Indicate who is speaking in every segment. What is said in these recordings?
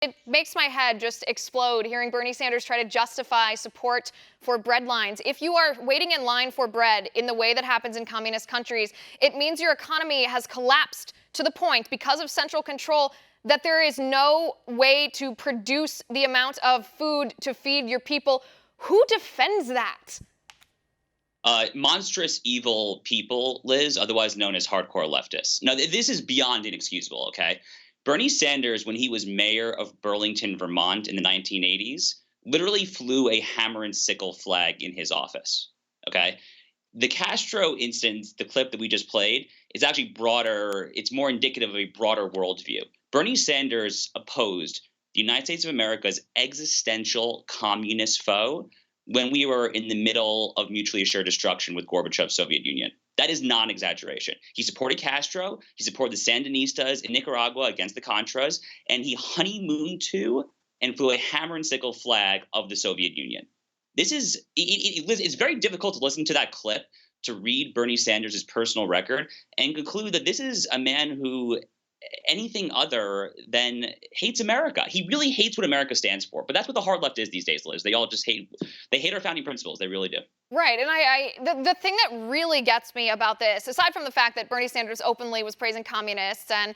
Speaker 1: It makes my head just explode hearing Bernie Sanders try to justify support for bread lines. If you are waiting in line for bread in the way that happens in communist countries, it means your economy has collapsed to the point, because of central control, that there is no way to produce the amount of food to feed your people. Who defends that?
Speaker 2: Monstrous evil people, Liz, otherwise known as hardcore leftists. Now, this is beyond inexcusable, okay? Bernie Sanders, when he was mayor of Burlington, Vermont in the 1980s, literally flew a hammer and sickle flag in his office, okay? The Castro instance, the clip that we just played, is actually broader. It's more indicative of a broader worldview. Bernie Sanders opposed the United States of America's existential communist foe when we were in the middle of mutually assured destruction with Gorbachev's Soviet Union. That is non exaggeration. He supported Castro, he supported the Sandinistas in Nicaragua against the Contras, and he honeymooned to and flew a hammer and sickle flag of the Soviet Union. This is, it's very difficult to listen to that clip, to read Bernie Sanders' personal record, and conclude that this is a man who anything other than hates America. He really hates what America stands for. But that's what the hard left is these days, Liz. They all just hate our founding principles. They really do.
Speaker 1: Right, and the thing that really gets me about this, aside from the fact that Bernie Sanders openly was praising communists and,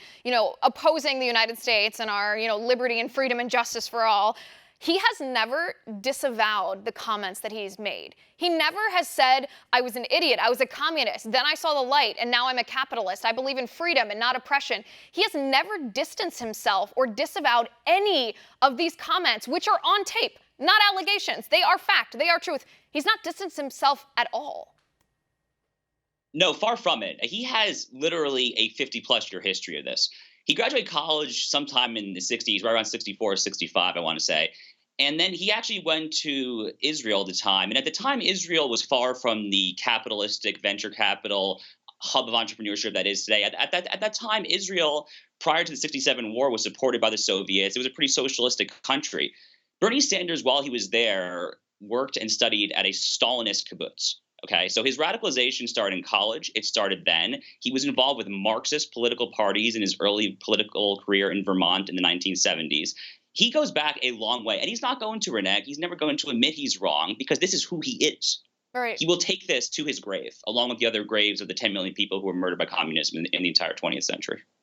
Speaker 1: opposing the United States and our, liberty and freedom and justice for all, he has never disavowed the comments that he's made. He never has said, I was an idiot, I was a communist, then I saw the light, and now I'm a capitalist. I believe in freedom and not oppression. He has never distanced himself or disavowed any of these comments, which are on tape, not allegations. They are fact, they are truth. He's not distanced himself at all.
Speaker 2: No, far from it. He has literally a 50-plus year history of this. He graduated college sometime in the 60s, right around 64 or 65, I want to say. And then he actually went to Israel at the time. And at the time, Israel was far from the capitalistic venture capital hub of entrepreneurship that is today. At that time, Israel, prior to the 67 war, was supported by the Soviets. It was a pretty socialistic country. Bernie Sanders, while he was there, worked and studied at a Stalinist kibbutz. Okay, so his radicalization started in college. It started then. He was involved with Marxist political parties in his early political career in Vermont in the 1970s. He goes back a long way, and he's not going to renege. He's never going to admit he's wrong, because this is who he is.
Speaker 1: Right.
Speaker 2: He will take this to his grave, along with the other graves of the 10 million people who were murdered by communism in the entire 20th century.